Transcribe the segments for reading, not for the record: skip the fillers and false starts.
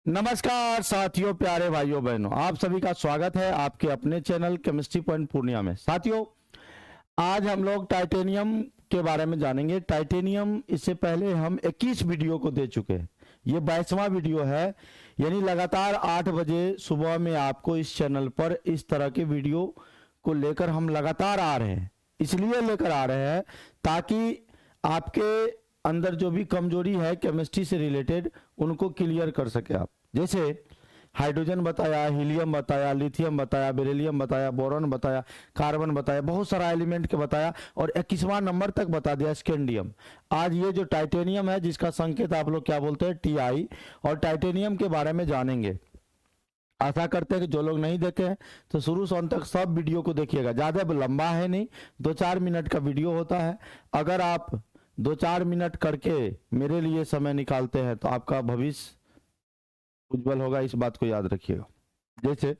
नमस्कार साथियों, प्यारे भाइयों बहनों, आप सभी का स्वागत है आपके अपने चैनल केमिस्ट्री पॉइंट पूर्णिया में। साथियों, आज हम लोग टाइटेनियम के बारे में जानेंगे। टाइटेनियम, इससे पहले हम 21 वीडियो को दे चुके हैं। ये 22वां वीडियो है, यानी लगातार 8 बजे सुबह में आपको इस चैनल पर इस तरह के वीडियो को लेकर हम लगातार आ रहे हैं। इसलिए लेकर आ रहे हैं ताकि आपके अंदर जो भी कमजोरी है केमिस्ट्री से रिलेटेड, उनको क्लियर कर सके आप। जैसे हाइड्रोजन बताया, हीलियम बताया, लिथियम बताया, बेरिलियम बताया, बोरॉन बताया, कार्बन बताया, बहुत सारा एलिमेंट के बताया और 21वां नंबर तक बता दिया स्कैंडियम। आज ये जो टाइटेनियम है, जिसका संकेत आप लोग क्या बोलते हैं, टीआई, और टाइटेनियम के बारे में जानेंगे। आशा करते हैं कि जो लोग नहीं देखे हैं तो शुरू से अंत तक सब वीडियो को देखिएगा। ज़्यादा लंबा है नहीं, 2-4 मिनट का वीडियो होता है। अगर आप 2-4 मिनट करके मेरे लिए समय निकालते हैं तो आपका भविष्य उज्जवल होगा, इस बात को याद रखिएगा। जैसे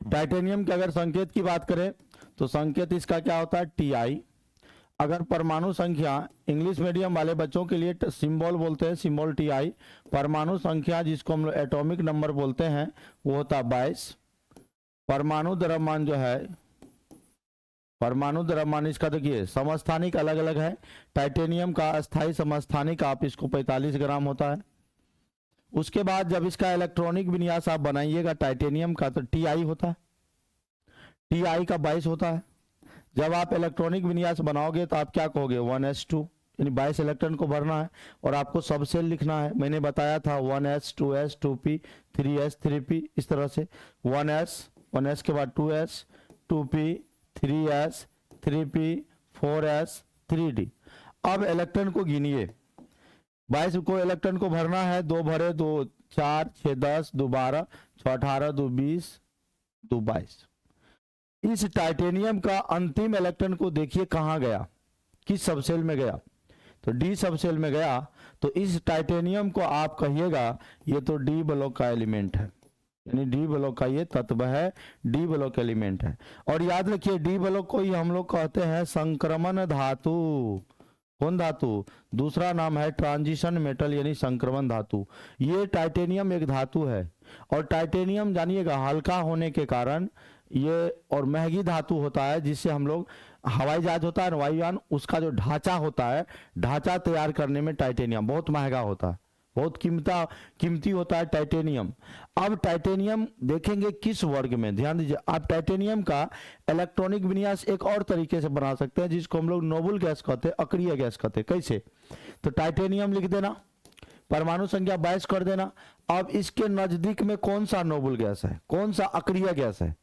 टाइटेनियम के अगर संकेत की बात करें तो संकेत इसका क्या होता है, टीआई। अगर परमाणु संख्या, इंग्लिश मीडियम वाले बच्चों के लिए सिंबल बोलते हैं, सिंबल टीआई। परमाणु संख्या जिसको हम लोग एटॉमिक नंबर बोलते हैं, वो होता है 22। परमाणु द्रव्यमान जो है, परमाणु द्रव्यमान इसका देखिए समस्थानिक अलग अलग है। टाइटेनियम का अस्थायी समस्थानिक आप इसको 45 ग्राम होता है। उसके बाद जब इसका इलेक्ट्रॉनिक विन्यास आप बनाइएगा टाइटेनियम का, तो टीआई होता है, टीआई का 22 होता है। जब आप इलेक्ट्रॉनिक विन्यास बनाओगे तो आप क्या कहोगे, 1s2, यानी 22 इलेक्ट्रॉन को भरना है और आपको सब सेल लिखना है। मैंने बताया था 1s 2s 2p 3s 3p, इस तरह से 1s के बाद 2s 2p 3s 3p 4s 3d। अब इलेक्ट्रॉन को गिनिए, 22 को इलेक्ट्रॉन को भरना है। 2 भरे 2 4, 6 10, 2 12, 6 18, 2 20, 2 22। इस टाइटेनियम का अंतिम इलेक्ट्रॉन को देखिए कहाँ गया, किस सबसेल में गया, तो डी सबसेल में गया। तो इस टाइटेनियम को आप कहिएगा ये तो डी ब्लॉक का एलिमेंट है, यानी डी ब्लॉक का ये तत्व है, डी ब्लॉक एलिमेंट है। और याद रखिए डी ब्लॉक को ही हम लोग कहते हैं संक्रमण धातु। कौन धातु? दूसरा नाम है ट्रांजिशन मेटल, यानी संक्रमण धातु। ये टाइटेनियम एक धातु है और टाइटेनियम जानिएगा हल्का होने के कारण ये और महंगी धातु होता है, जिससे हम लोग हवाई जहाज होता है वायुयान, उसका जो ढांचा होता है, ढांचा तैयार करने में टाइटेनियम बहुत महंगा होता है, बहुत कीमती होता है टाइटेनियम। अब टाइटेनियम देखेंगे किस वर्ग में, ध्यान दीजिए आप। टाइटेनियम का इलेक्ट्रॉनिक विन्यास एक और तरीके से बना सकते हैं, जिसको हम लोग नोबल गैस कहते हैं, अक्रिय गैस कहते हैं। कैसे? तो टाइटेनियम लिख देना, परमाणु संख्या 22 कर देना। अब इसके नजदीक में कौन सा नोबल गैस है, कौन सा अक्रिय गैस है?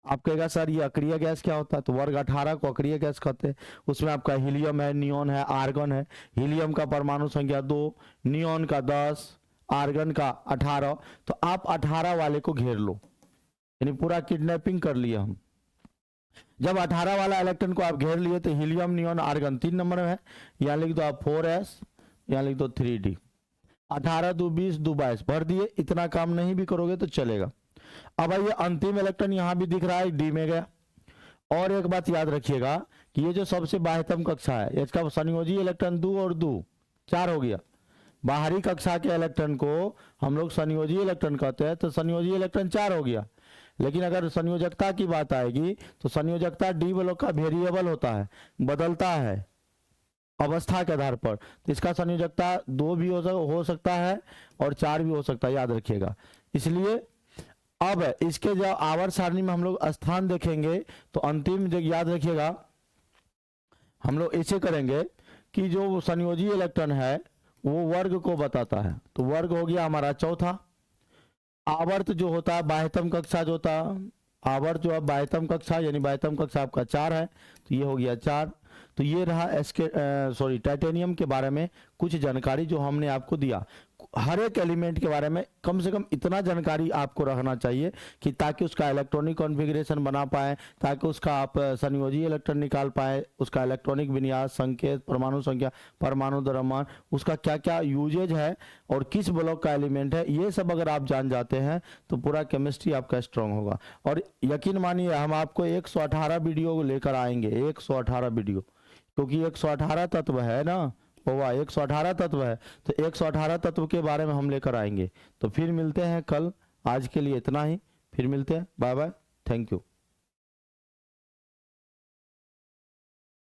आप कहेगा सर ये अक्रिय गैस क्या होता है, तो वर्ग 18 को अक्रिय गैस कहते हैं। उसमें आपका हीलियम है, नियोन है, आर्गन है। हीलियम का परमाणु संख्या 2, नियोन का 10, आर्गन का 18। तो आप 18 वाले को घेर लो, यानी पूरा किडनैपिंग कर लिया हम। जब 18 वाला इलेक्ट्रॉन को आप घेर लिए तो हीलियम, नियोन, आर्गन 3 नंबर में है। यहाँ लिख दो आप 4s, यहाँ लिख दो 3d। 18 2 20 2 22 भर दिए। इतना काम नहीं भी करोगे तो चलेगा। अब ये अंतिम इलेक्ट्रॉन यहां भी दिख रहा है, डी में गया। और एक बात याद रखिएगा कि ये जो सबसे बाह्यतम कक्षा है, इसका संयोजी इलेक्ट्रॉन 2 और 2 4 हो गया। बाहरी कक्षा के इलेक्ट्रॉन को हम लोग संयोजी इलेक्ट्रॉन कहते हैं, तो संयोजी इलेक्ट्रॉन 4 हो गया। लेकिन अगर संयोजकता की बात आएगी तो संयोजकता डी ब्लॉक का वेरिएबल होता है, बदलता है अवस्था के आधार पर। तो इसका संयोजकता 2 भी हो सकता है और 4 भी हो सकता है, याद रखिएगा। इसलिए अब इसके जब आवर्त सारणी में हम लोग स्थान देखेंगे तो अंतिम जो याद रखिएगा हम लोग ऐसे करेंगे कि जो संयोजी इलेक्ट्रॉन है वो वर्ग को बताता है। तो वर्ग हो गया हमारा चौथा। आवर्त जो होता है बाह्यतम कक्षा जो होता है, आवर्त जो है बाह्यतम कक्षा, यानी बाह्यतम कक्षा आपका 4 है, तो ये हो गया 4। तो ये रहा टाइटेनियम के बारे में कुछ जानकारी जो हमने आपको दिया। हर एक एलिमेंट के बारे में कम से कम इतना जानकारी आपको रखना चाहिए कि ताकि उसका इलेक्ट्रॉनिक कॉन्फ़िगरेशन बना पाए, ताकि उसका आप संयोजी इलेक्ट्रॉन निकाल पाए, उसका इलेक्ट्रॉनिक विन्यास, संकेत, परमाणु संख्या, परमाणु द्रव्यमान, उसका क्या क्या यूजेज है और किस ब्लॉक का एलिमेंट है, ये सब अगर आप जान जाते हैं तो पूरा केमिस्ट्री आपका स्ट्रांग होगा। और यकीन मानिए हम आपको 118 वीडियो लेकर आएंगे, 118 वीडियो, क्योंकि 118 तत्व है ना, होगा, 118 तत्व है, तो 118 तत्व के बारे में हम लेकर आएंगे। तो फिर मिलते हैं कल, आज के लिए इतना ही, फिर मिलते हैं, बाय बाय, थैंक यू।